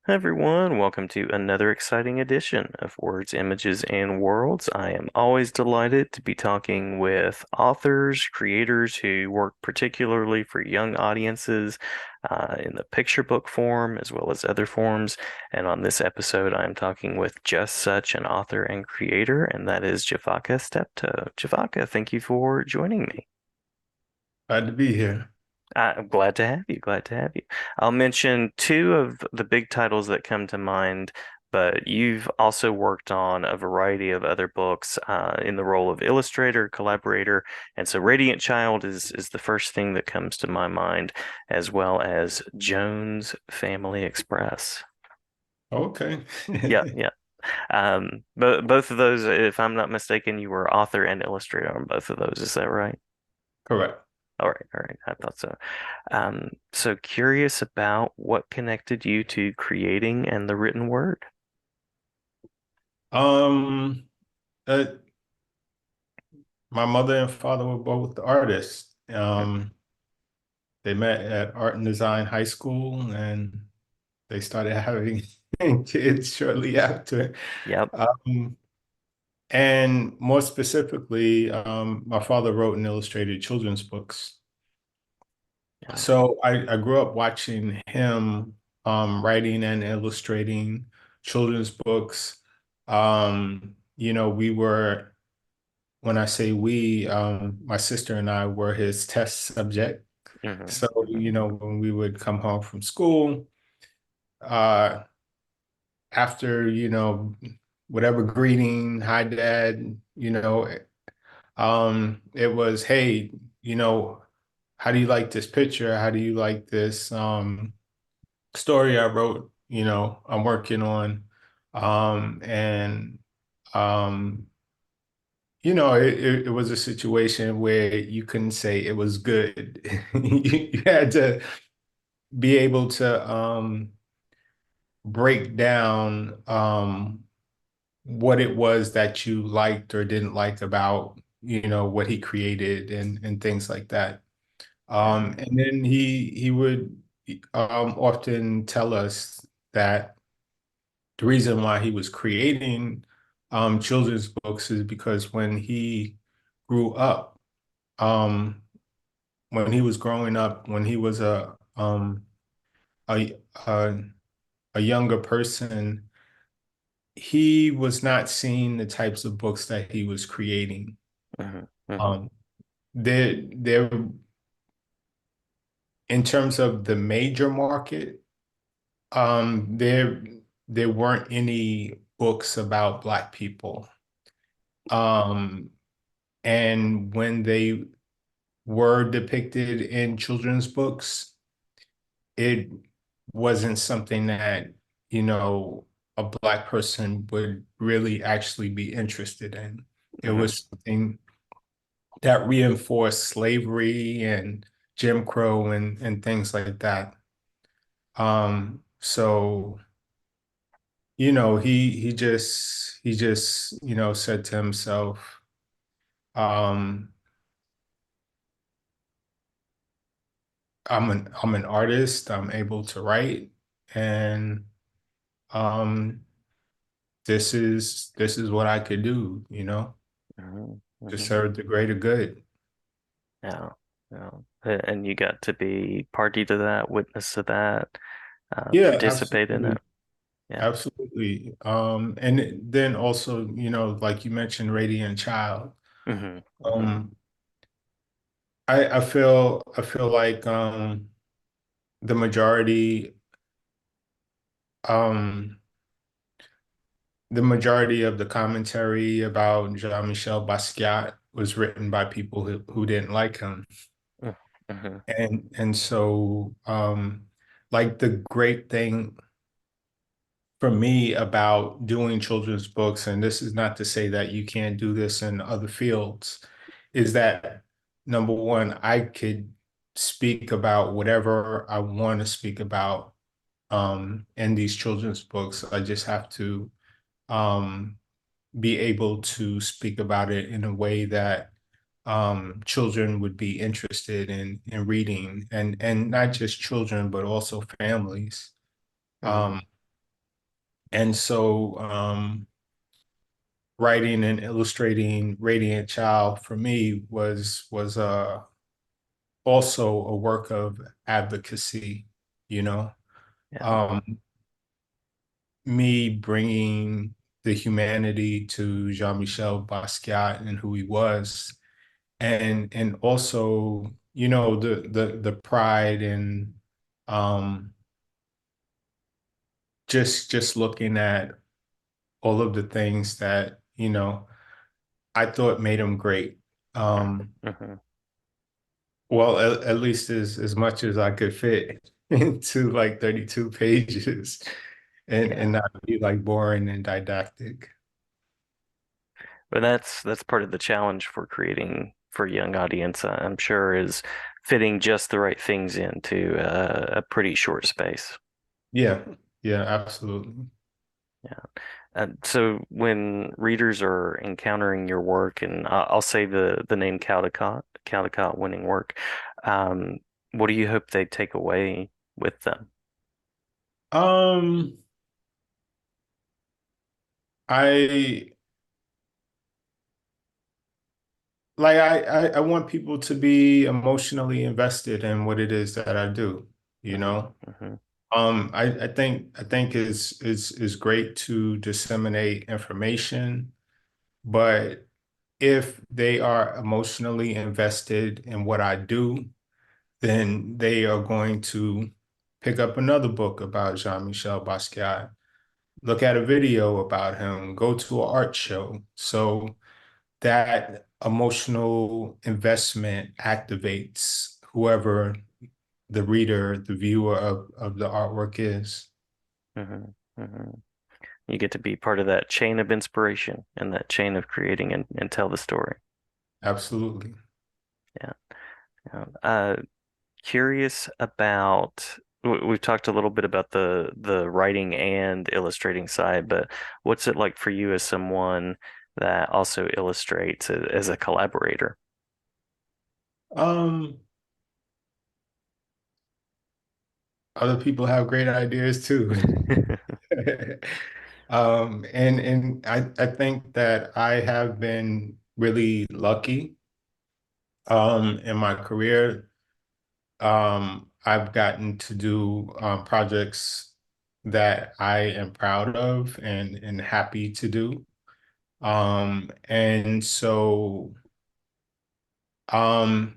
Hi everyone, welcome to another exciting edition of Words, Images, and Worlds. I am always delighted to be talking with authors, creators who work particularly for young audiences in the picture book form as well as other forms. And on this episode, I'm talking with just such an author and creator, and that is Javaka Steptoe. Javaka, thank you for joining me. Glad to be here. I'm glad to have you. Glad to have you. I'll mention two of the big titles that come to mind, but you've also worked on a variety of other books in the role of illustrator, collaborator, and so Radiant Child is the first thing that comes to my mind, as well as Jones Family Express. Okay. Yeah, yeah. But both of those, if I'm not mistaken, you were author and illustrator on both of those. Is that right? Correct. All right. I thought so. So curious about what connected you to creating and the written word. Um, uh, my mother and father were both artists. They met at Art and Design High School and they started having kids shortly after. Yep. Um, and more specifically, my father wrote and illustrated children's books. Yeah. So I grew up watching him writing and illustrating children's books. We were, when I say we, my sister and I were his test subject. Hmm. So, Hmm. when we would come home from school, uh, after, whatever greeting, hi dad, it was, hey, you know, how do you like this picture? How do you like this? Story I wrote, I'm working on. And um, it was a situation where you couldn't say it was good. You had to be able to break down what it was that you liked or didn't like about, what he created and things like that. Yeah. And then he would often tell us that the reason why he was creating children's books is because when he grew up, um, when he was growing up, when he was a, a a younger person, he was not seeing the types of books that he was creating. Hmm. Hmm. Um, there, in terms of the major market, there weren't any books about Black people. Um, And when they were depicted in children's books, it wasn't something that, you know, a Black person would really actually be interested in. It Hmm. was something that reinforced slavery and Jim Crow and things like that. So, he just, said to himself, um, I'm an artist. I'm able to write, and um, this is what I could do, Hmm. to Hmm. serve the greater good. Yeah. Yeah. And you got to be party to that, witness to that, Yeah, participate in it. absolutely, Yeah. absolutely. And then also, like you mentioned, Radiant Child. Hmm. Hmm. Um, I feel like the majority um the majority of the commentary about Jean-Michel Basquiat was written by people who didn't like him. Hmm. And so like the great thing for me about doing children's books, and this is not to say that you can't do this in other fields, is that number one, I could speak about whatever I want to speak about in these children's books. I just have to um be able to speak about it in a way that children would be interested in reading, and not just children, but also families. Hmm. Um, And so writing and illustrating Radiant Child for me was also a work of advocacy, you know. Yeah. Um, Me bringing the humanity to Jean-Michel Basquiat and who he was, and also, you know, the pride and um just looking at all of the things that, you know, I thought made him great. Um, Hmm. well, at least as much as I could fit into like 32 pages and Yeah. not be like boring and didactic. But that's part of the challenge for creating for a young audience, I'm sure, is fitting just the right things into a pretty short space. Yeah, yeah, absolutely. Yeah. So when readers are encountering your work, and I'll say the name Caldecott winning work, um, what do you hope they take away with them? Um, I I want people to be emotionally invested in what it is that I do, you Hmm. know. Hmm. I think is great to disseminate information, but if they are emotionally invested in what I do, then they are going to pick up another book about Jean-Michel Basquiat, look at a video about him, go to an art show. So that emotional investment activates whoever the reader, the viewer of the artwork is. Hmm. Hmm. You get to be part of that chain of inspiration and that chain of creating and tell the story. Absolutely. Yeah. Yeah. Curious about we've talked a little bit about the writing and illustrating side, but what's it like for you as someone that also illustrates as a collaborator? Um, Other people have great ideas too. And I think that I have been really lucky in my career. I've gotten to do projects that I am proud of and happy to do. And so um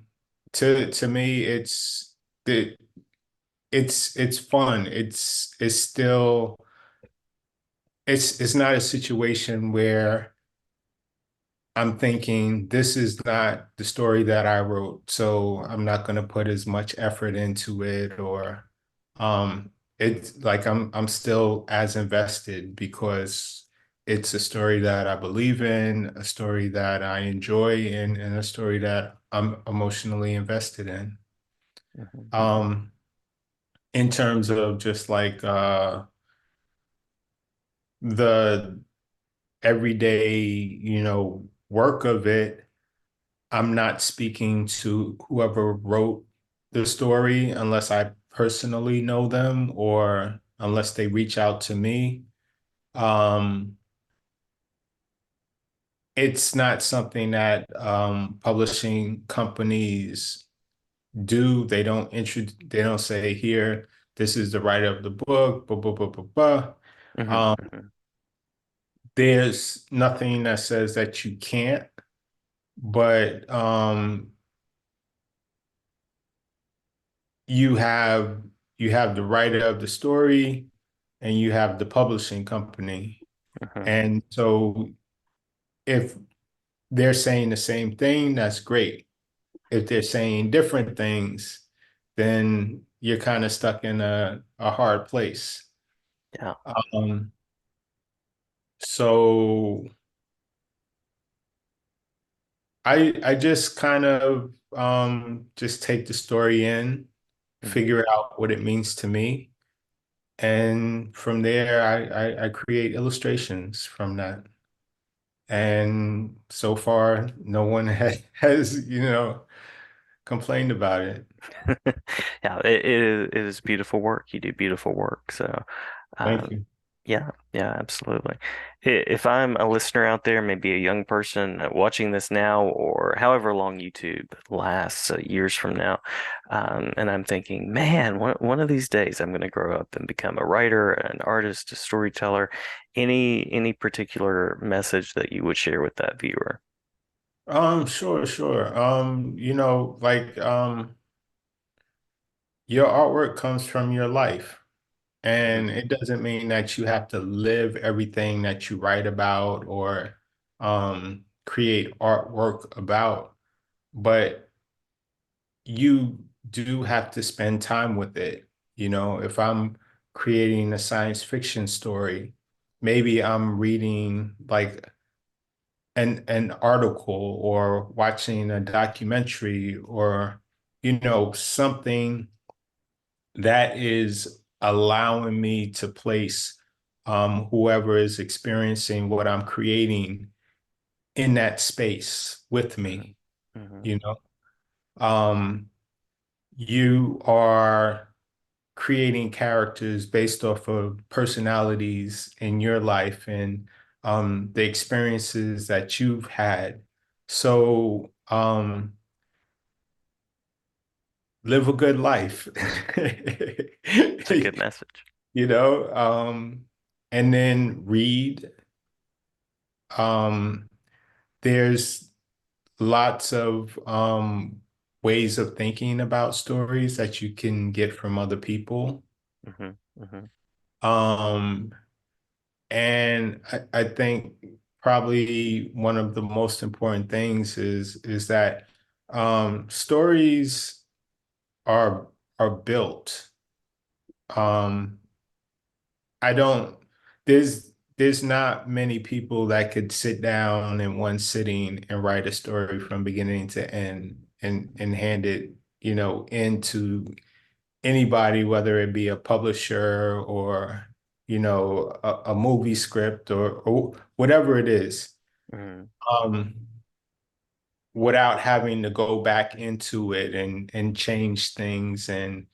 to me the it's fun. It's still it's not a situation where I'm thinking this is not the story that I wrote, so I'm not going to put as much effort into it, or it's like I'm still as invested because it's a story that I believe in, a story that I enjoy, and a story that I'm emotionally invested in. Mhm, mhm, Um, in terms of just like the everyday, you know, work of it. I'm not speaking to whoever wrote the story unless I personally know them or unless they reach out to me. Um, it's not something that publishing companies do. They don't say here, this is the writer of the book, blah, blah, blah, blah, blah. mhm, Um, mhm. there's nothing that says that you can't, but you have you have the writer of the story and you have the publishing company. Mhm. And so if they're saying the same thing, that's great. If they're saying different things, then you're kind of stuck in a hard place. Yeah. Um, so I just kind of just take the story in, Mhm. figure out what it means to me. And from there, I create illustrations from that. And so far, no one has, you know, complained about it. Yeah, it is beautiful work. You do beautiful work. So, Thank um, you. Yeah, yeah, absolutely. If I'm a listener out there, maybe a young person watching this now, or however long YouTube lasts, years from now, and I'm thinking, man, one of these days I'm going to grow up and become a writer, an artist, a storyteller. Any particular message that you would share with that viewer? Sure, sure. Your artwork comes from your life. And Hmm. it doesn't mean that you have to live everything that you write about or create artwork about, but you do have to spend time with it. You know, if I'm creating a science fiction story, maybe I'm reading like an article or watching a documentary or, something that is allowing me to place whoever is experiencing what I'm creating in that space with Hmm. me, Hmm. you know. Um, you are creating characters based off of personalities in your life and the experiences that you've had. So, live a good life. It's a good message. you know, um, and then read. Um, there's lots of ways of thinking about stories that you can get from other people. Hmm. Hmm. Um, and I think probably one of the most important things is that stories are are built. Um, I don't, there's not many people that could sit down in one sitting and write a story from beginning to end and hand it, into anybody, whether it be a publisher or, a movie script or whatever it is, Hmm. um, without having to go back into it and change things and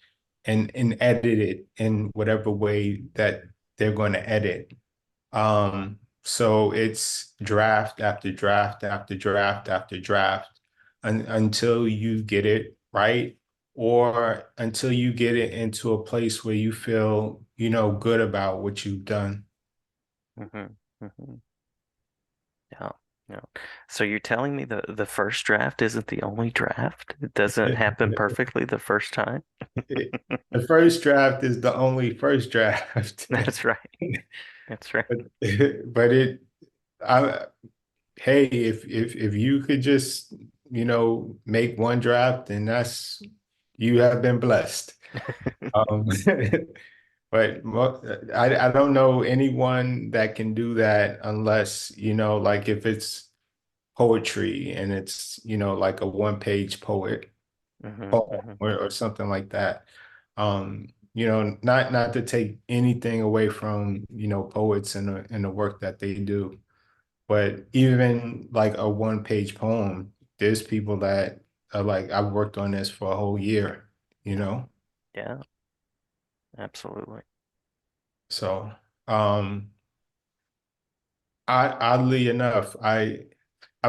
edit it in whatever way that they're going to edit. So it's draft after draft after draft after draft until you get it right or until you get it into a place where you feel, good about what you've done. Hmm. Hmm. Yeah, yeah. So you're telling me the first draft isn't the only draft? It doesn't happen perfectly the first time? The first draft is the only first draft. That's right. That's right. But I, hey, if you could just, make one draft, and you have been blessed. Um, but I don't know anyone that can do that unless, like if it's poetry and it's, like a one-page Hmm. poem Hmm. or something like that. Not to take anything away from, poets and the work that they do. But even like a one-page poem, there's people that are like, I've worked on this for a whole year, you Yeah, know? yeah, absolutely. So, um, oddly enough, I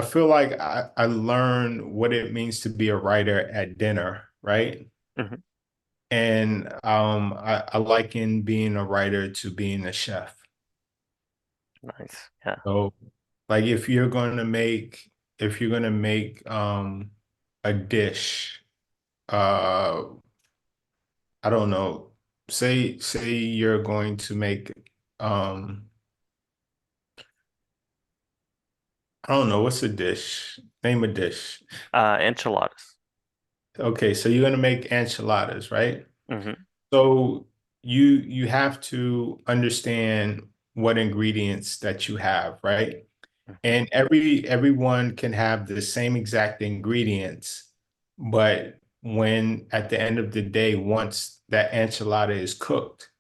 feel like I learned what it means to be a writer at dinner, right? Hmm. And I liken being a writer to being a chef. Nice. Yeah. So, like if you're gonna make a dish, uh I don't know. Say you're going to make um I don't know, what's a dish? Name a dish. Enchiladas. Okay, so you're gonna make enchiladas, right? Hmm. So you have to understand what ingredients that you have, right? Hmm. And everyone can have the same exact ingredients, but when at the end of the day, once that enchilada is cooked,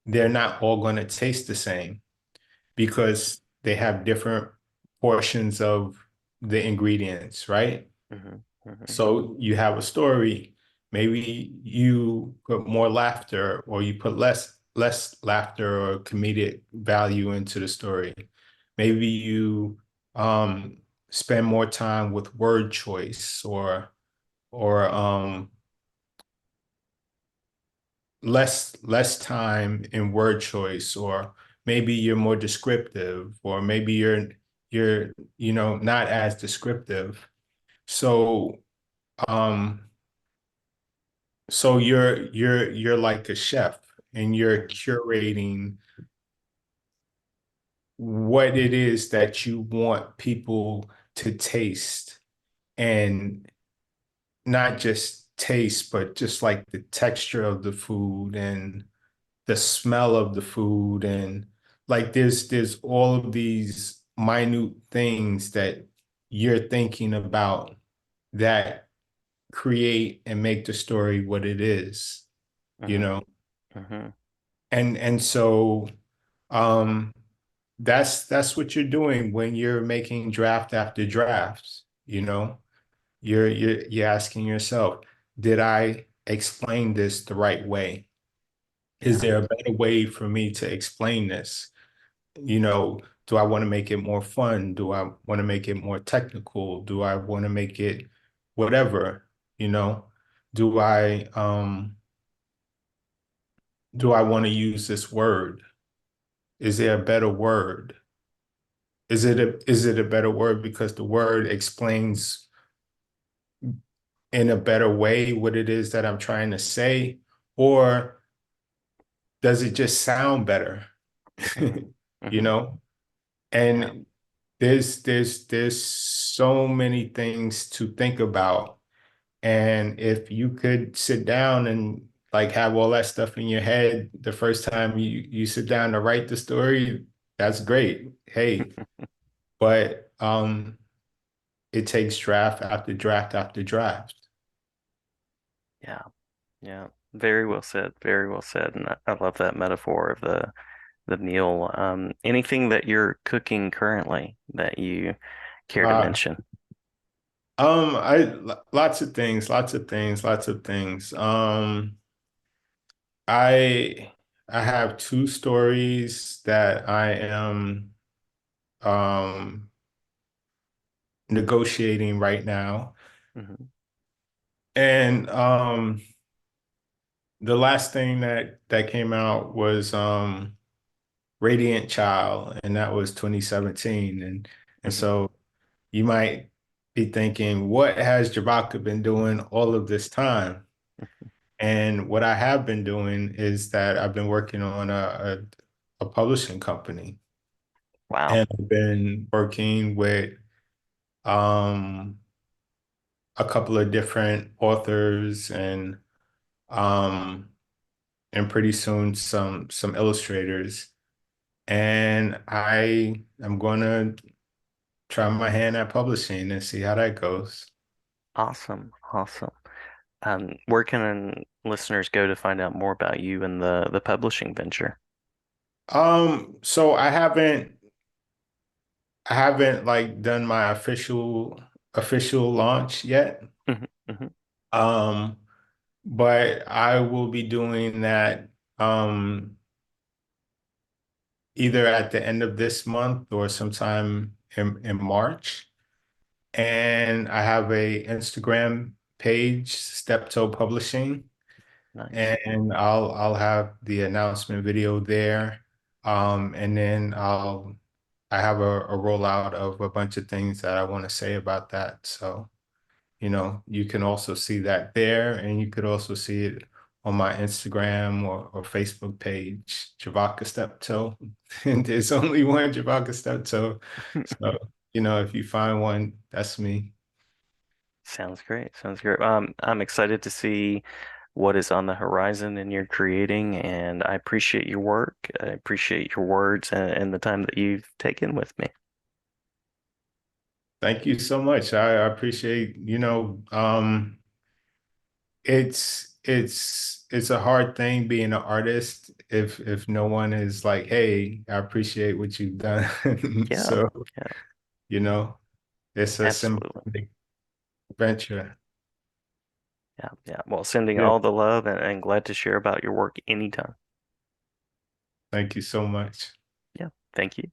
they're not all going to taste the same because they have different portions of the ingredients, right? Hmm. Hmm. So you have a story, maybe you put more laughter or you put less less laughter or comedic value into the story. Maybe you um spend more time with word choice or less time in word choice, or maybe you're more descriptive, or maybe you're not as descriptive. So um so you're like a chef, and you're Mhm. curating what it is that you want people to taste, and not just taste, but just like the texture of the food and the smell of the food, and like there's all of these minute things that you're thinking about that create and make the story what it is, you Mhm. know. Mhm. And so um that's what you're doing when you're making draft after drafts, you know. You're asking yourself, did I explain this the right way? Is Yeah. there a better way for me to explain this? You know, do I want to make it more fun? Do I want to make it more technical? Do I want to make it whatever, you know? Do I want to use this word? Is there a better word? Is it a better word because the word explains in a better way what it is that I'm trying to say? Or does it just sound better? Mhm. You Mhm. know? Yeah. And there's so many things to think about. And if you could sit down and like have all that stuff in your head the first time you sit down to write the story, that's great. Hey, but it takes draft after draft after draft. Yeah. Yeah. Very well said. Very well said. And I love that metaphor of the meal. Anything that you're cooking currently that you care to Uh, mention? lots of things, lots of things, lots of things. I I have two stories that I am um negotiating right now. Hmm. And the last thing that came out was Radiant Child, and that was 2017. And Hmm. so you might be thinking, what has Javaka been doing all of this time? And what I have been doing is that I've been working on a publishing company, Wow. and I've been working with um a couple of different authors, um and pretty soon some illustrators. And I am going to try my hand at publishing and see how that goes. Awesome. Awesome. Where can listeners go to find out more about you and the publishing venture? So I haven't like done my official launch yet. Hmm. Hmm. Um, but I will be doing that either at the end of this month or sometime in March. And I have a Instagram page, Steptoe Publishing, Nice. and I'll have the announcement video there. And then I have a rollout of a bunch of things that I want to say about that. So, you can also see that there, and you could also see it on my Instagram or Facebook page, Javaka Steptoe. And there's only one Javaka Steptoe. So, if you find one, that's me. Sounds great. Sounds great. I'm excited to see what is on the horizon in your creating, and I appreciate your work. I appreciate your words and the time that you've taken with me. Thank you so much. I appreciate, it's a hard thing being an artist if no one is like, hey, I appreciate what you've done. Yeah, So, yeah, you know, it's a absolutely. symbiotic venture. Yeah, yeah. Well, sending Yeah. all the love and glad to share about your work anytime. Thank you so much. Yeah, thank you.